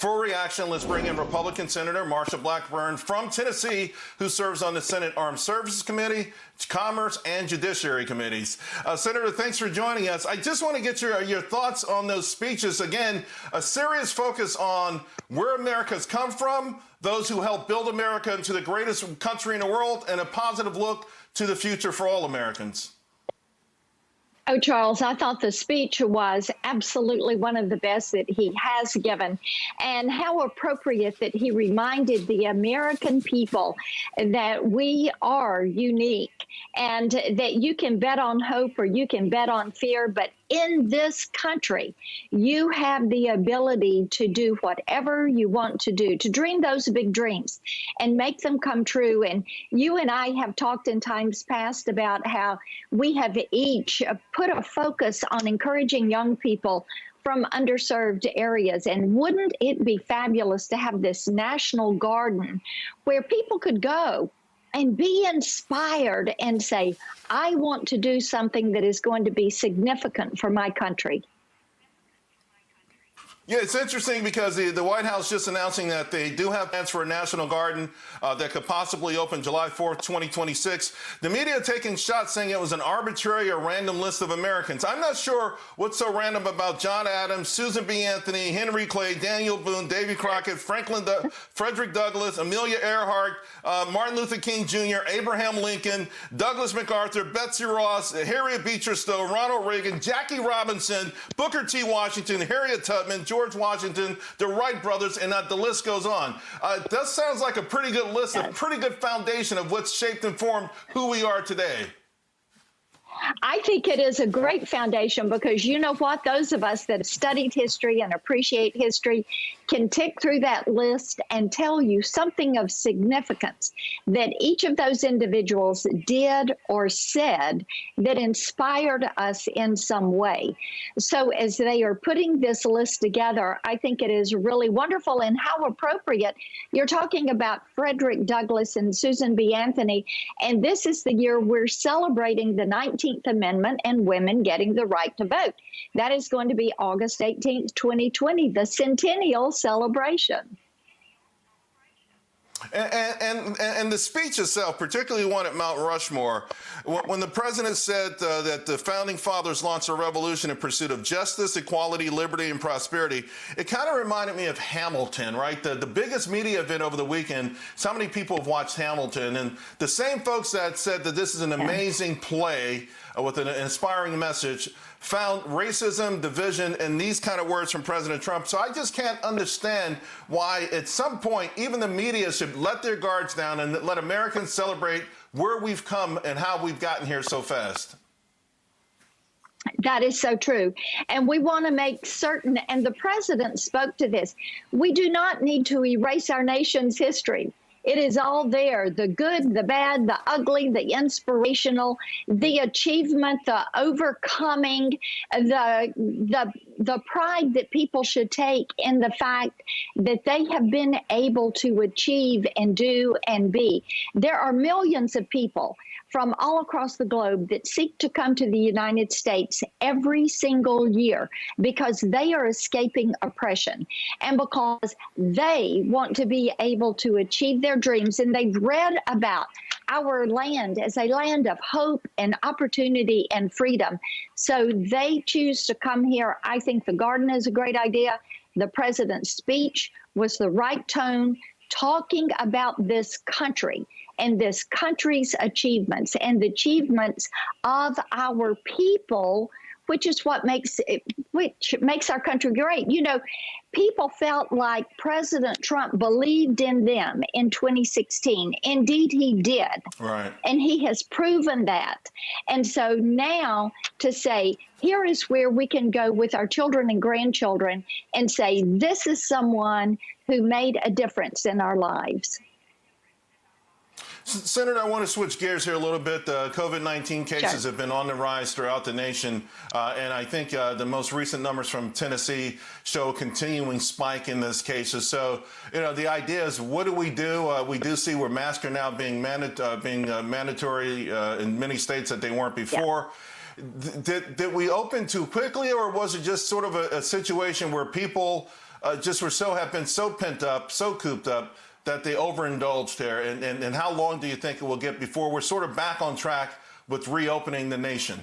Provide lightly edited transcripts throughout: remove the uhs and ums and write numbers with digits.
For reaction, let's bring in Republican Senator Marsha Blackburn from Tennessee, who serves on the Senate Armed Services Committee, Commerce, and Judiciary Committees. Senator, thanks for joining us. I just want to get your thoughts on those speeches. Again, a serious focus on where America's come from, those who helped build America into the greatest country in the world, and a positive look to the future for all Americans. Oh, Charles, I thought the speech was absolutely one of the best that he has given, and how appropriate that he reminded the American people that we are unique and that you can bet on hope or you can bet on fear, but in this country, you have the ability to do whatever you want to do, to dream those big dreams and make them come true. And you and I have talked in times past about how we have each put a focus on encouraging young people from underserved areas. And wouldn't it be fabulous to have this national garden where people could go and be inspired and say, I want to do something that is going to be significant for my country? Yeah, it's interesting because the White House just announcing that they do have plans for a national garden that could possibly open July 4th, 2026. The media taking shots saying it was an arbitrary or random list of Americans. I'm not sure what's so random about John Adams, Susan B. Anthony, Henry Clay, Daniel Boone, Davy Crockett, Frederick Douglass, Amelia Earhart, Martin Luther King Jr., Abraham Lincoln, Douglas MacArthur, Betsy Ross, Harriet Beecher Stowe, Ronald Reagan, Jackie Robinson, Booker T. Washington, Harriet Tubman, George Washington, the Wright brothers, and the list goes on. That sounds like a pretty good list, a pretty good foundation of what's shaped and formed who we are today. I think it is a great foundation because you know what? Those of us that have studied history and appreciate history can tick through that list and tell you something of significance that each of those individuals did or said that inspired us in some way. So as they are putting this list together, I think it is really wonderful and how appropriate. You're talking about Frederick Douglass and Susan B. Anthony, and this is the year we're celebrating the 19th Amendment and women getting the right to vote. That is going to be August 18th, 2020, the centennial celebration. And the speech itself, particularly one at Mount Rushmore, when the president said that the founding fathers launched a revolution in pursuit of justice, equality, liberty, and prosperity, it kind of reminded me of Hamilton, right? The biggest media event over the weekend. So many people have watched Hamilton, and the same folks that said that this is an amazing play with an inspiring message found racism, division, and these kind of words from President Trump. So I just can't understand why at some point even the media should let their guards down and let Americans celebrate where we've come and how we've gotten here so fast. That is so true. And we want to make certain, and the president spoke to this, we do not need to erase our nation's history. It is all there, the good, the bad, the ugly, the inspirational, the achievement, the overcoming, the pride that people should take in the fact that they have been able to achieve and do and be. There are millions of people from all across the globe that seek to come to the United States every single year because they are escaping oppression and because they want to be able to achieve their dreams. And they've read about our land as a land of hope and opportunity and freedom. So they choose to come here. I think the garden is a great idea. The president's speech was the right tone, talking about this country and this country's achievements and the achievements of our people, which is what makes our country great. You know, people felt like President Trump believed in them in 2016. Indeed, he did. Right. And he has proven that. And so now to say, here is where we can go with our children and grandchildren and say, this is someone who made a difference in our lives. Senator, I want to switch gears here a little bit. COVID-19 cases have been on the rise throughout the nation, and I think the most recent numbers from Tennessee show a continuing spike in those cases. So, you know, the idea is, what do? We do see where masks are now being mandatory in many states that they weren't before. Yeah. Did we open too quickly, or was it just sort of a situation where people just have been so pent up, so cooped up that they overindulged there? And how long do you think it will get before we're sort of back on track with reopening the nation?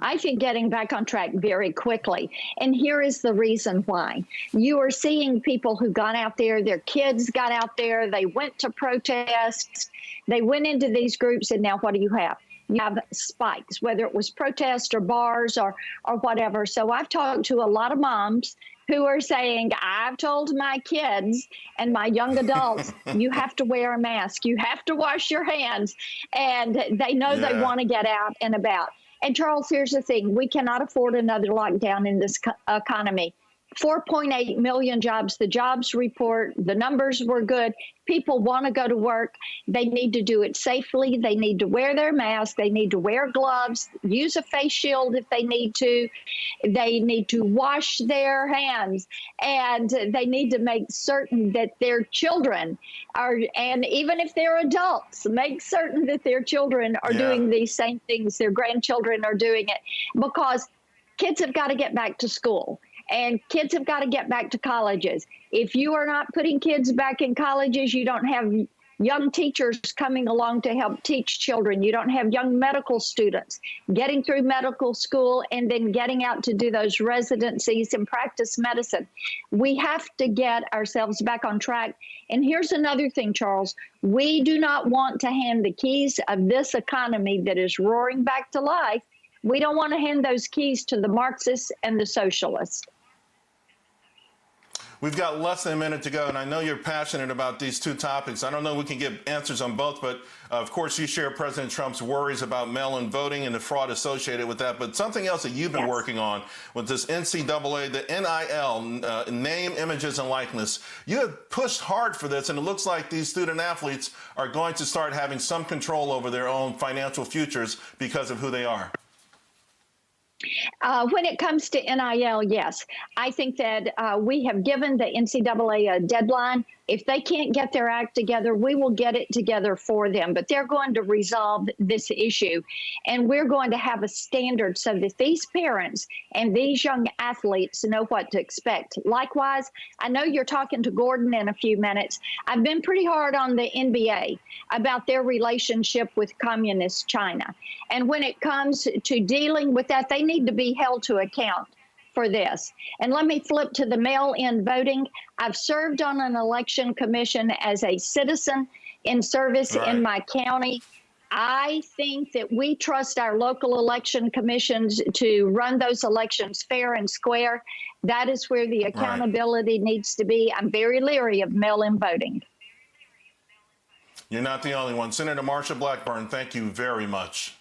I think getting back on track very quickly. And here is the reason why. You are seeing people who got out there, their kids got out there, they went to protests, they went into these groups, and now what do you have? You have spikes, whether it was protests or bars or whatever. So I've talked to a lot of moms who are saying, I've told my kids and my young adults, you have to wear a mask, you have to wash your hands. And they know they want to get out and about. And Charles, here's the thing. We cannot afford another lockdown in this economy. 4.8 million jobs, the jobs report, the numbers were good. People want to go to work. They need to do it safely. They need to wear their mask. They need to wear gloves, use a face shield if they need to. They need to wash their hands, and they need to make certain that their children are, and even if they're adults, make certain that their children are doing these same things. Their grandchildren are doing it, because kids have got to get back to school. And kids have got to get back to colleges. If you are not putting kids back in colleges, you don't have young teachers coming along to help teach children. You don't have young medical students getting through medical school and then getting out to do those residencies and practice medicine. We have to get ourselves back on track. And here's another thing, Charles. We do not want to hand the keys of this economy that is roaring back to life. We don't want to hand those keys to the Marxists and the socialists. We've got less than a minute to go, and I know you're passionate about these two topics. I don't know if we can get answers on both, but of course you share President Trump's worries about mail-in voting and the fraud associated with that. But something else that you've been working on with this NCAA, the NIL, name, images, and likeness. You have pushed hard for this, and it looks like these student athletes are going to start having some control over their own financial futures because of who they are. When it comes to NIL, yes. I think that we have given the NCAA a deadline. If they can't get their act together, we will get it together for them. But they're going to resolve this issue. And we're going to have a standard so that these parents and these young athletes know what to expect. Likewise, I know you're talking to Gordon in a few minutes. I've been pretty hard on the NBA about their relationship with communist China. And when it comes to dealing with that, they need to be held to account for this. And let me flip to the mail-in voting. I've served on an election commission as a citizen in service in my county. I think that we trust our local election commissions to run those elections fair and square. That is where the accountability needs to be. I'm very leery of mail-in voting. You're not the only one. Senator Marsha Blackburn, thank you very much.